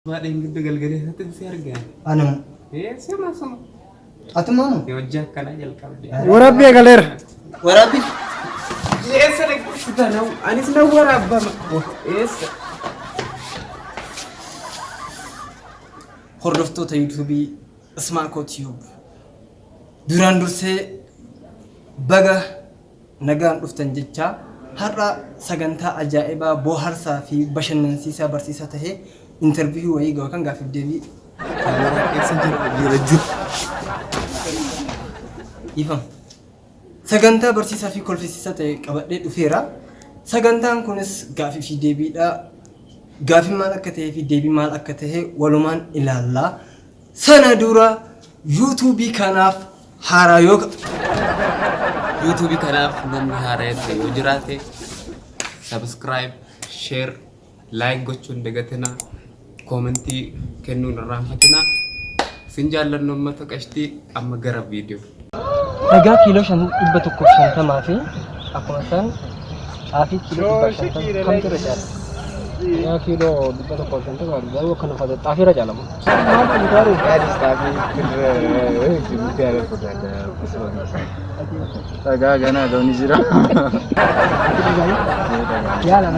بعد يمكن تقلقلي هتنسي أرجع. أنا. إيه سمع سمع. أتمنى. يوجه كنا جل كابدي. وربي يا غالير. وربي. إيه سلك ستانو. أنا سنو ورابا. إيه س. خرفتو تيوتيوبي اسمع كوتيوب. دوران درسي بقى نجان رفتن جتة. هرّا سجنتا أجائبا بوهرسا في بشننسيسا برسيسا تهي انترفيو ويجوا كان غافي ديبي. يفهم. سجنتا برسيسا في كل فيسيسا تهي كبدي دفيرا. سجنتا كونس غافي في ديبي لا غافي مال أكته في ديبي مال أكته ولمان إلى الله. سنة دورا يوتيوبي كناف هارايوك. يوتيوب كناف نمي هاريتي وجراتي سبسكرايب شير لايك gochuun dagatina komentii kennuun irraanfatina sinjaallan uummata qashtii amma gara viidiyoo Dhagaa kiiloo 150 fi akkuma san xaafii kiiloo 150 kan ture jaala. Dhagaa kiiloo 150 garuu kan uffata xaafii irra jaalamu. Maal fayyadaru? Gaadis xaafii miti ala fudhata dhagaa ganaa doonii jira. Yaala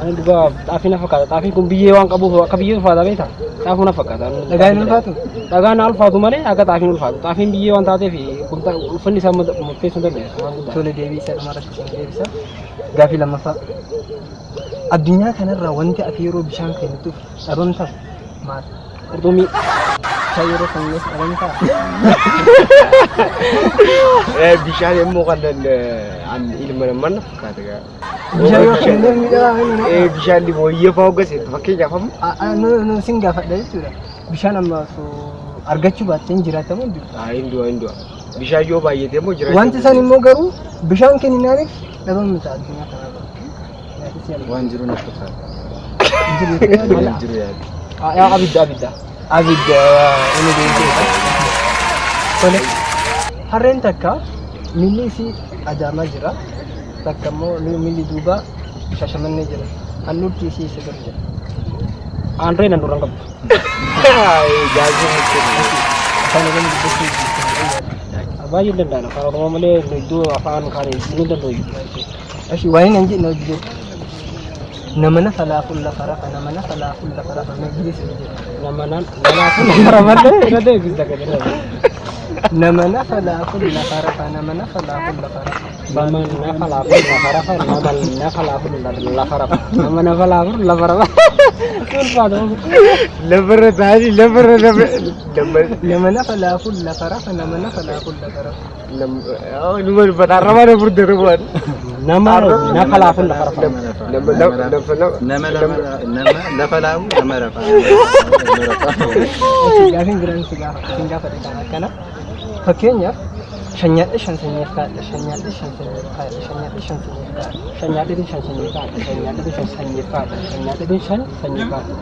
ani duba xaafii na fakkaata. Xaafii kun biyyee waan qabuuf akka biyyee ulfaata beekta. Xaafuu na fakkaata. Dhagaan ulfaatu. Dhagaan na ulfaatu malee akka xaafiin ulfaatu. Xaafiin biyyee waan taateef ulfanni isaa murteessuu dandeenya. Tole deebii isa dhumarratti deebisa. Gaaffii lammaffaa. Addunyaa kanarraa wanti ati yeroo bishaan kennituuf dhabamtaaf maal? Qurxummii. Yeroo sannis dhabamtaa? Bishaan immoo kan ilma namaa na fakkaata gaa. Bishaan yoo kennee miidhaa bishaan dhiboo iyyaafaa hoggas fakkeenyaaf amma sin gaafadha jechuudha. Bishaan amma argachuu baattee jiraatamu hin jiru. Hindu'a. Bishaan yoo baay'ate immoo jiraachuu. Wanti san immoo garuu bishaan kenninaaniif dhabamta addunyaa kanarra. Waan jiru na fakkaata. Jiru yaada. Yaa abidda. Abidda inni deemtee. Tole. Harreen takka milli isii adaamaa jira. Takka immoo milli duuba shashamannee jira. Handhuurti isii isa gadi jira. Handhuureen handhuura hin qabdu. Gaazii murteessu. Afaan Oromoo dubbachuu baay'ee danda'ana. Afaan Oromoo malee iddoo afaan kaanii ni danda'u. Ashii waan hin jedhu hojii nama na falaafuun lafa rafa nama na falaafuun lafa rafa meejiris nama na falaafuun lafa rafa irra deebis dagadira nama na falaafuun lafa rafa nama na falaafuun lafa rafa nama na falaafuun lafa rafa nama na falaafuun lafa rafa nama na falaafuun lafa rafa tulfaadha lafarra taa'anii lafarra nama na falaafuun lafa rafa nama na falaafuun lafa rafa nama falaarraa na furdere waan nama na falaafuun lafa rafa nama lafalaamu nama rafa. Gaafiin biraan si gaafate kana fakkeenyaaf shanyaadha shan sanyiif kaadha shanyaadha shan sanyiif kaadha shanyaadha shan sanyiif kaadha shanyaadha shan sanyiif kaadha shanyaadha shan sanyiif kaadha shanyaadha shan sanyiif kaadha.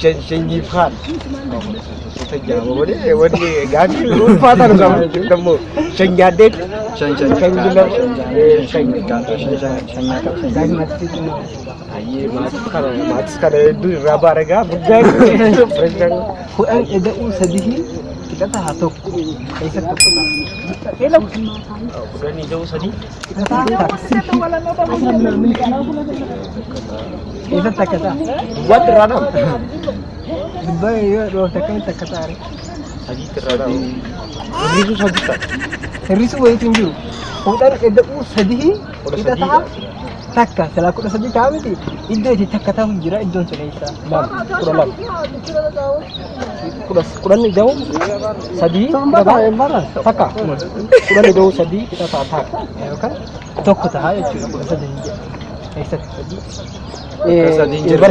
Shanyaadha sanyiif kaadha. Sejauh mana? Wadi gaji lupa tak kamu temu. Shanyadet, shanyadet, aye mati kalau itu raba rega bukan. Kuan ada usadihi kita tak hatok. Aisyah tak pernah. Elok. Bukan itu usadi. Aisyah tak kata. Buat ranam. Dubai ya dua tekan tak kata hari. Sadi terada. Risu sadi tak. Risu boleh tinggi. Kuan ada usadihi kita tak. Takka selaku dah sedih kami ti. Idda di takka tahu jira idon selesa. Lam, kurang. Kurang ni jauh. Sedih. Takka. Kurang ni jauh sedih kita tak. Ya kan? Tok tak ada cuma kurang sedih. Aisyah sedih. Sedih jira.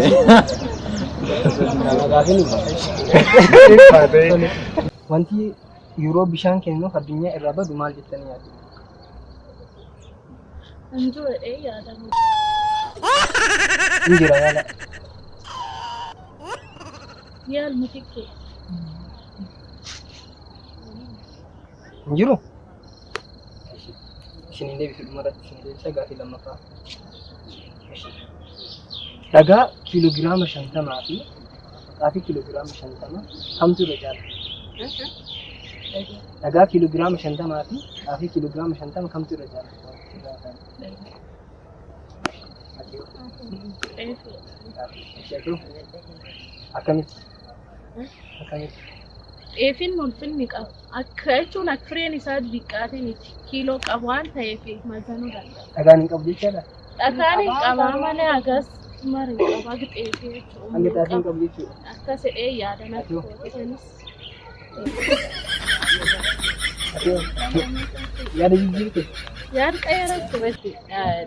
Wanti Euro bishaan kennu addunyaa irraa badu maal jettanii yaaddu? Anjura yaada. Injira yaala. Yaal mutikke. Injiru? Isiniin deebisu dhumarratti isin deebisa gaaffii lammaffaa. Dhagaa kiiloogiraama 50 fi xaafii kiiloogiraama 50 kamtu irra caala? Dhagaa kiiloogiraama 50 fi xaafii kiiloogiraama 50 kamtu irra caala? Akkamitti? Xaafiin ulfinni qaba. Akka jechuun akka fireen isaa xiqqaatee miti. Kiiloo qabu waan ta'eef mazanuu danda'a. Dhagaan hin qabu jechaadha? Dhagaan hin qabaa malee hagas marii qaba xeefii jechuudha. Hanga xaafii hin qabu jechuudha. Akkas jedhee yaada natti hojjetanis. Yaada jijjiirte? Yaada qayyarratti irratti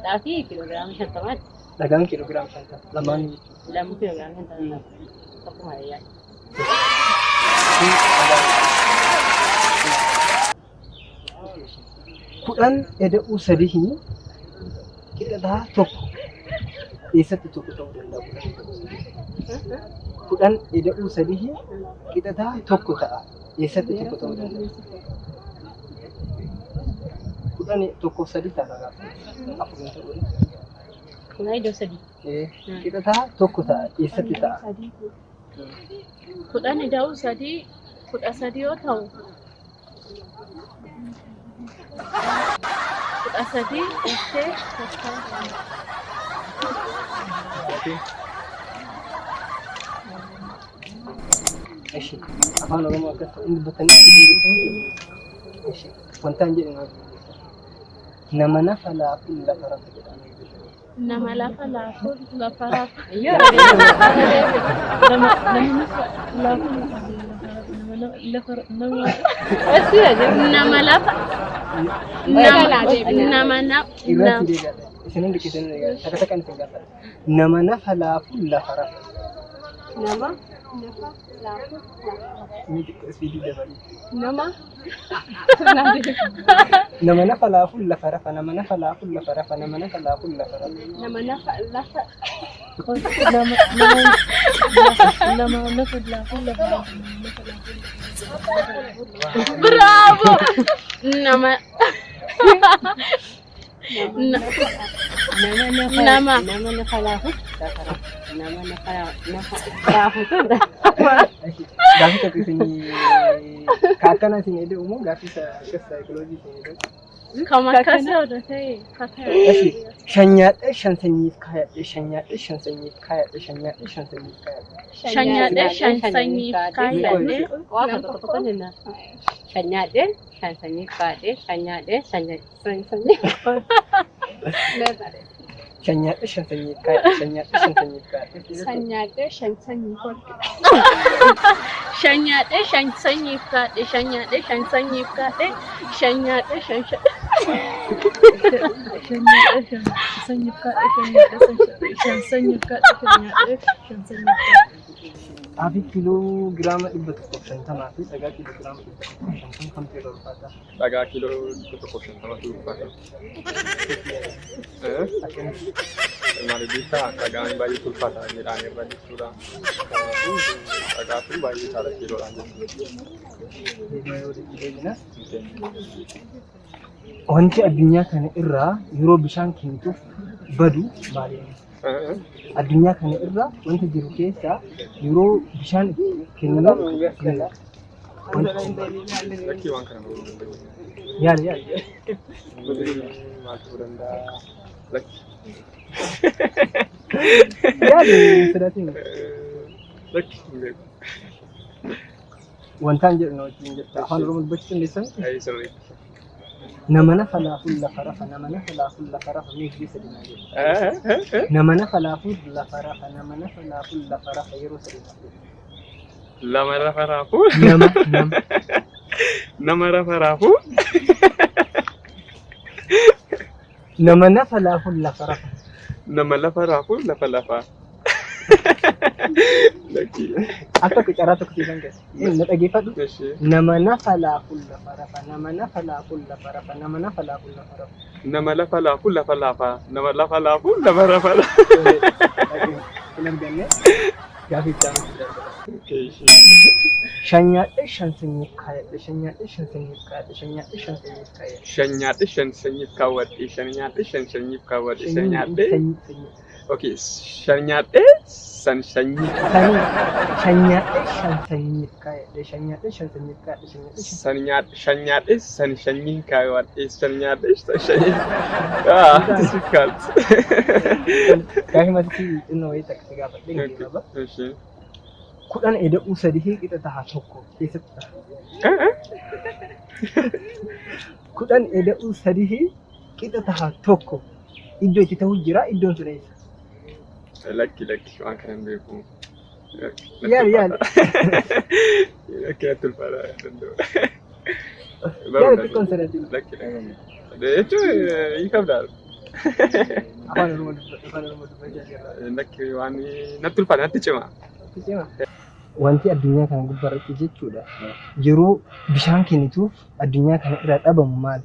xaafii kiiloogiraama 50. Dhagaan kiiloogiraama 50 lamaan jechuudha. Lama kiiloogiraama 50 tokkuma yaada. Kudhan eda'uu sadii qixataa tokko eessatti tokko ta'uu danda'a? Kudhan eda'uu sadii qixataa tokko ta'a eessatti tokko ta'uu danda'a? Kudhan tokkoof sadii ta'a afurii ta'uu Kudhan eda'uu sadii. qixataa tokko ta'a eessatti ta'a? Kudhan eda'uu sadii 13 yoo ta'u 13 itti Eshi afaan oromoo akkas inni dubbatanii eshi wantaan jedhamu nama nafa laafuu lafa rafa jedhama. Nama lafa laafuu lafa rafa. Nama nafa laafuu lafa rafa. Nama nafa laafuu lafa rafa. Nama nafa laafuu lafa rafa. Nama nafa laafuu lafa rafa. Nama nafa lafa. Bravo! Nama nafa laafuu. Gaaffii tokko isinii kaakana isin eda'umoo gaaffii saayikooloojii isin eda'u? Kam akkasii odoo ta'e Shanyaadhee shan sanyiif kaayadhee shanyaadhee shan sanyiif kaayadhee shanyaadhee shan sanyiif kaayadhee. Shanyaadhee shan sanyiif kaayadhee. Shanyaadhee shan sanyiif kaayadhee shanyaadhee shan sanyiif. Shanyaadhee shan sanyiif kaayadhee shanyaadhee shan sanyiif kaayadhee. Shanyaadhee shan sanyiif Shanyaadhee shan sanyiif kaayadhee shanyaadhee shan sanyiif kaayadhee shanyaadhee shan sanyiif kaayadhee. Xaafii kiiloogiraama 150 fi dhagaa kiiloogiraama 150 kamtu irra ulfaata? Dhagaa kiiloo 150 ulfaata. Maal bitaa dhagaan baay'ee ulfaata jedhaan irra jechuudha. Dhagaa kun baay'ee saala kiiloodhaan jechuudha. Wanti addunyaa kana irraa yeroo bishaan kennuuf badu maali? Addunyaa kana irra wanti jiru keessaa yeroo bishaan kennuuf yaali. Wantaan jedhu na wajjin jirta afaan oromoo dubbachuu dandeessan? Nama nafa laafuu lafa rafa. Nama nafa laafuu lafa rafa. Meeshaalee sadii naa jedhu. Nama nafa laafuu lafa rafa. Nama nafa laafuu lafa rafa yeroo sadii naa jedhu. Lama rafa raafuu. Nama rafa raafuu. Nama nafa laafuu lafa rafa. Nama lafa raafuu lafa lafa. Akka qicaraa tokko siisan keessa. Na dhageeffadhu. Nama nafa laafuu lafa rafa. Nama nafa laafuu lafa rafa. Nama nafa laafuu lafa rafa. Nama lafa laafuu lafa lafa. Nama lafa laafuu lafa rafa. Kun arganne. Gaaffii itti Shanyaadhe shan sanyiif kaayadhe. Shanyaadhe shan sanyiif kaayadhe. Shanyaadhe shan sanyiif kaayadhe. Shanyaadhe shan sanyiif kaawwadhe. Shanyaadhe shan sanyiif kaawwadhe. Shanyaadhe. Okay. Shanyaadhe san sanyiif. Shanyaadhe shan sanyiif kaayadhe. Shanyaadhe shan sanyiif kaayadhe. Shanyaadhe san sanyiif kaawwadhe. Shanyaadhe san sanyiif. Difficult. Gaaffii mati xinnoo wayii takka gaafadhe hin qaba. Kudhan eda'uu sadii qixa taha tokko keessatti taha. Kudhan eda'uu sadii qixa taha tokko iddoo itti ta'uu jira iddoon sun eessa? Lakki waan kana hin beeku. Yaali. Lakki natti ulfaataa danda'u. Yaali xiqqoon sadatti. Lakki. Jechuun hiikamdhaa. Afaan Oromoo dubbachaa jirra. Lakki waan natti ulfaata natti cima. Wanti addunyaa kana gubbaarratti jechuudha. Yeroo bishaan kennituuf addunyaa kana irraa dhabamu maal?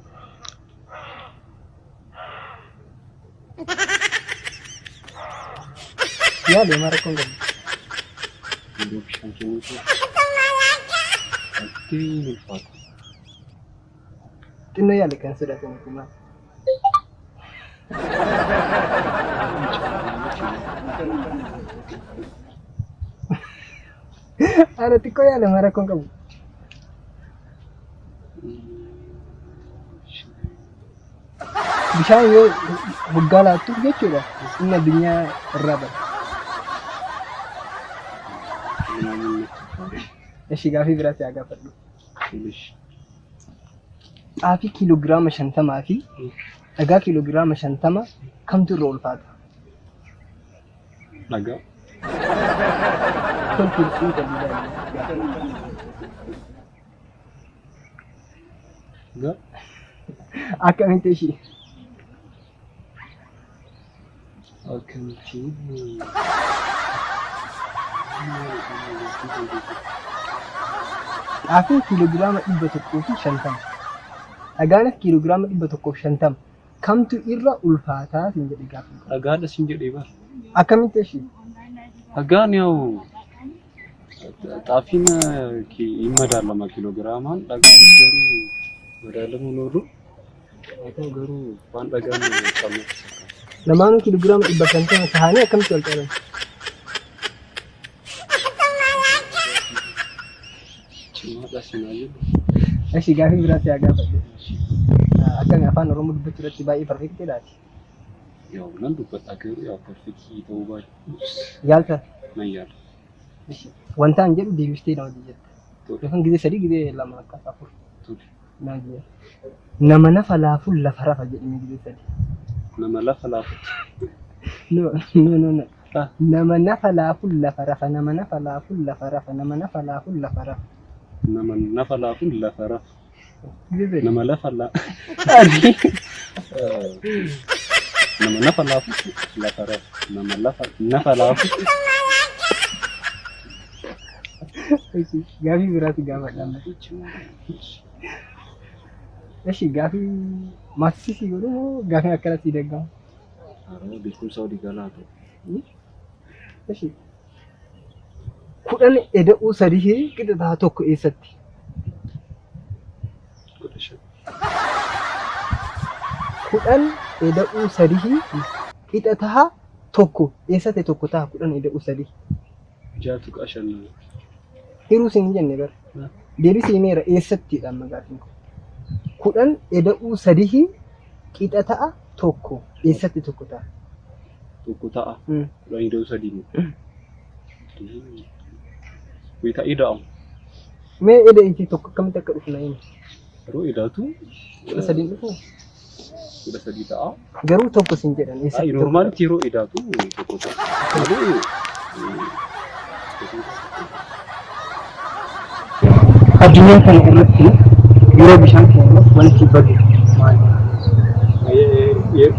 Yaali mara kun galu. Yeroo bishaan kennituuf wanti ulfaata. Xinnoo yaali kan sodaatan maal? Ada xiqqoo yaala mara kun qabu. Bishaan yoo hoggaa laattuuf jechuudha. Inni addunyaa irraa bara. Ishii gaaffii biraatti haa gaafadhu. Xaafii kiiloogiraama 50 fi dhagaa kiiloogiraama 50 kamtu irra ulfaata? Dhagaa. Akkamitti ishii? Akkamitti? Xaafiin kiiloogiraama 150. Dhagaanis kiiloogiraama 150. Kamtu irra ulfaataa sin jedhe gaaffii? Dhagaadha sin jedhee bara. Akkamitti ishii? Dhagaan yaa'u xaafiin madaalama kiilogiraamaan dhagaanis garuu madaalamu noorru garuu waan dhagaan qabu. Lamaanuu kiiloogiraama 150 tahanii akkamitti wal qaban? Cimaadha sinaayyuu. Ishii gaaffii biraatti haa gaafadhu. Akkami afaan Oromoo dubbachuu irratti baay'ee perfeektiidhaati. Yaa'u nan dubbadha garuu yaa perfeektii ta'uu baay'ee. Yaalta? Nan yaala. Wantaan jedhu deebistee nama jette. Yookaan gizee 3 gizee 2 akka 4. Naan jedhe. Nama nafa laafuun lafa rafa jedhanii gizee 3. Nama lafa laafu. No. Nama nafa laafuun lafa rafa. Nama nafa laafuun lafa rafa. Nama nafa laafuun lafa rafa. Nama nafa laafuun lafa rafa. Nama lafa la. Nama nafa laafu lafa rafa. Nama nafa laafu. Gaaffii biraatti gaafadhaan. Ishii gaaffii maatisisii godhu gaaffii akkanatti deeggamu. Beekumsa walii galaa ta'u. Ishii kudhan eda'uu sadii qixa taha tokko eessatti? Kudhan eda'uu sadii qixa taha tokko eessatti tokko taha kudhan eda'uu sadii? Jaatu qashannaa. Hiruu siin jenne bara. Deebisii meera eessattidha magaatiin kun? Kudhan eda'uu sadii qixa ta'a tokko eessatti tokko ta'a? Tokko ta'a. Kudhan eda'uu sadii. Wayita eda'amu. Mee eda'ii tokko akkamitti akka dhufu na himi? Yeroo edaatu kudha sadii dhufu? kudha sadii ta'a. Garuu tokko siin jedhan eessatti? Normaalitti yeroo edaatu tokko ta'a. Addunyaa kana irratti yeroo bishaan kennuuf wanti badu maali?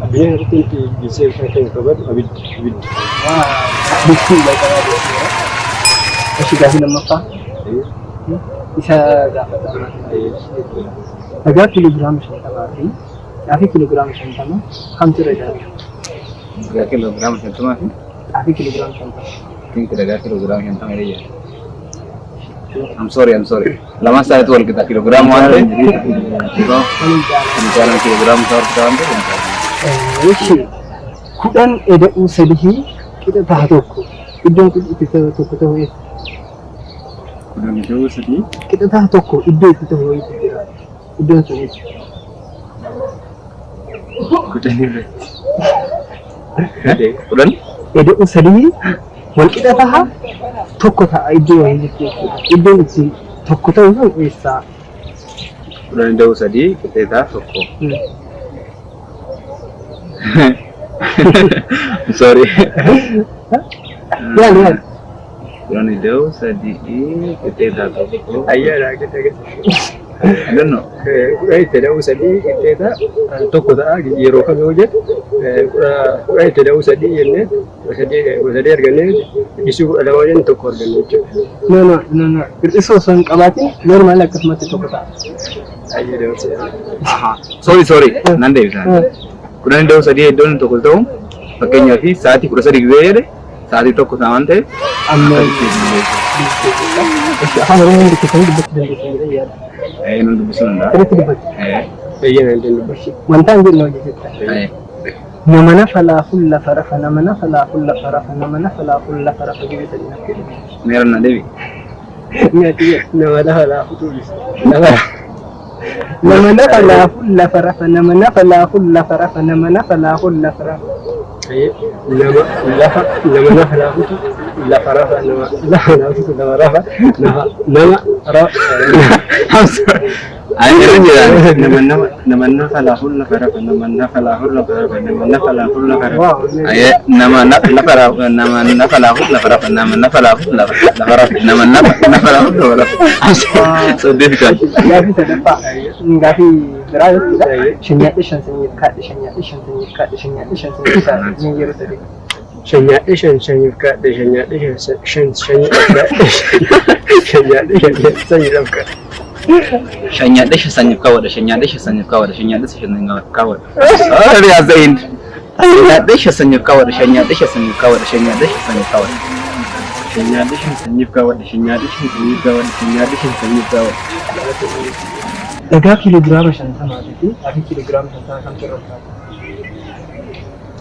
Addunyaa irratti bishaan keenya qabatu abidda. Biftiin laaqabaa jechuudha. Ishii gaaffii lammaffaa isa gaafatamaa. Dhagaa kiiloogiraama 50 fi xaafii kiiloogiraama 50 kamtu irra jiraata? Dhagaa kiiloogiraama 50 fi xaafii kiiloogiraama 50. think the kilogram yang tang area. I'm sorry. Lama saya tu kita kilogram mana? Itu bicara kilogram seorang tu. Oke. Kudan ada usadihi kita tahu. Idon kita tahu. Kudan itu sedih. Kita tahu idon kita tahu. Idon tu. Kudan ini. Kudan? Ada usadihi. Wal kita tahu. Tokko ta'a iddoo wayii jechuudha. Iddoon itti tokko ta'u sun eessaa? Kudhan iddoo sadii qixxeetaa tokko. Sorry. Yaali. Kudhan iddoo sadii qixxeetaa tokko. Ayyaana kita. I don't know. Kudhan itti da'uu sadii qixxeetaa tokko ta'a yeroo kam yoo jedhu kudhan itti da'uu sadii jennee sadii argannee isu lama jen tokko arganne jechuudha. No. Qirxisoo osoo hin qabaatin normaal akkasumatti tokko ta'a. Sorry. Nan deebisaan. Kudhan iddoo sadii iddoon tokko ta'u fakkeenyaaf sa'aatii 13 gizee jedhe sa'aatii tokko ta'a waan ta'eef Amma afaan Oromoo dubbisanii dubbachuu dandeessan yaada. nan dubbisuu danda'a. Sirriitti dubbatu. Bayyana hin dubbachuu. Wanta hin jedhu hojjeteetta. Nama nafa laafuu lafa rafa nama nafa laafuu lafa rafa nama nafa laafuu lafa rafa jedhanii naaf jedhu. Meera na deebi. Nama lafa laafuu tuulisa. Nama nafa laafuu lafa rafa nama nafa laafuu lafa rafa nama nafa laafuu lafa rafa. Nama nafa laafuutu lafa rafa nama laafuutu nama rafa nama rafa. Akhirnya jalan nama lafu la faraf nama lafu la faraf nama lafu la faraf ayat nama lafu la faraf nama lafu la faraf nama lafu la faraf so difficult Gaaffii sadaffaa gaaffii biraa yoo ta'u shanyaadhi shan sanyii kaadhi shanyaadhi shan sanyii kaadhi shanyaadhi shan sanyii kaadhi yeroo sadii Shanyaadhi shan kaadhi shanyaadhi shan sanyii sanyii kaadhi Shanya desha sanyif kawada shanya desha sanyif kawada shanya desha sanyif kawada oh ya zain shanya desha sanyif kawada shanya desha sanyif kawada shanya desha sanyif kawada shanya desha sanyif kawada shanya desha sanyif kawada shanya desha sanyif kawada dhagaa kiloogiraama 50 fi afi kiloogiraama 50 kan jirudha.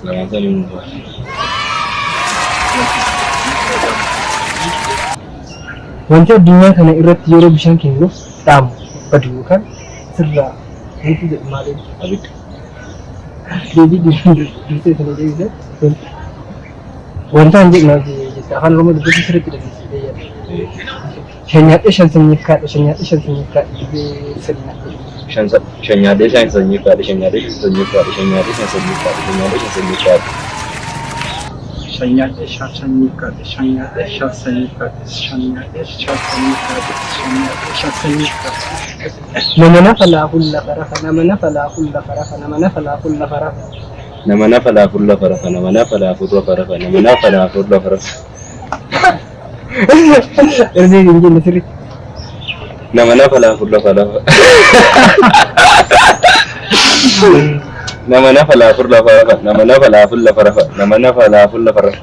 Lama kali Wanti addunyaa kana irratti yeroo bishaan kennuuf dhaamu baduu kan sirraa wanti jedhu maaliif abidda. Deebii dursee sana deebisee wanta hin jedhu jechuudha. Afaan Oromoo dubbisuu sirriitti dandeessisee yaada. Shanyaadhee shan sanyiif kaadha shanyaadhee shan sanyiif kaadha sirna. Shanyaadhee shan sanyiif kaadha shanyaadhee shan sanyiif kaadha shanyaadhee shan sanyiif kaadha shanyaadhee shan sanyiif kaadha. Shanya Shashanika, Shanya Shasanika, Shanya Shasanika, Shanya Shasanika. Namana falahulla farafa, namana falahulla farafa, namana falahulla farafa. Namana falahulla farafa, namana falahulla farafa, namana falahulla farafa. Erzi injil sirri. Namana falahulla farafa. Nama nafala furla farafa, nama nafala fulla farafa, nama nafala fulla farafa.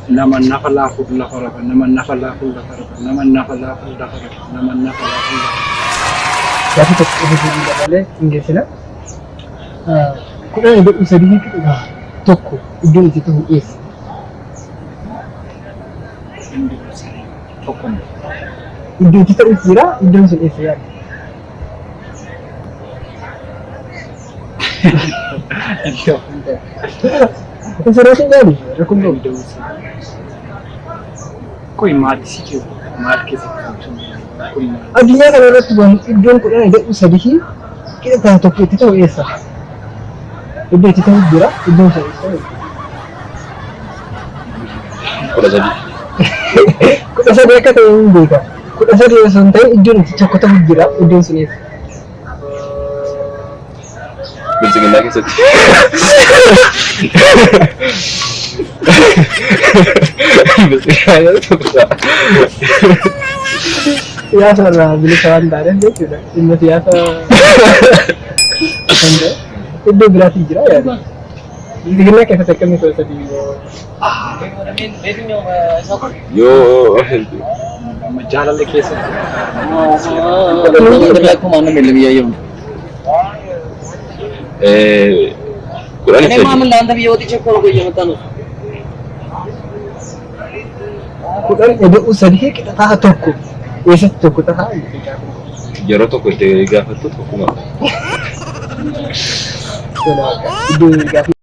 Nama nafala fulla farafa, nama nafala fulla farafa, nama nafala fulla farafa, nama nafala fulla farafa. Tapi tetap berbeda kali Inggrisnya. Kuna ada usaha kita toko, idul itu is. Toko. Idul kita ukira, idul itu is ya. Sesuatu yang aku belum tahu. Koi mati sih, mati sih. Artinya kalau orang tuan idul kita ada usaha kita tahu toko itu tahu esa. Idul kita ukira, idul itu is. Kuda jadi. Kuda saya kata yang beda. Kuda saya santai idul itu toko tahu ukira, idul itu is. Bersingin lagi sih. Bersingin lagi tuh. Ya salah, beli kawan tarik dia sudah. Ini siapa? Itu berarti jera ya. Bilbila keessatti akkamii ta'uu sadii yoo jaalalli keessatti. Akkuma nama ilmi yaayyamu. kudhan Ini maamil laanta biyyooti chekkoo goyyama tanu. kudhan eda'uu sadii qixataa tokko eessatti tokko tahaa yeroo tokko itti gaafattu tokkuma. iddoo gaaffii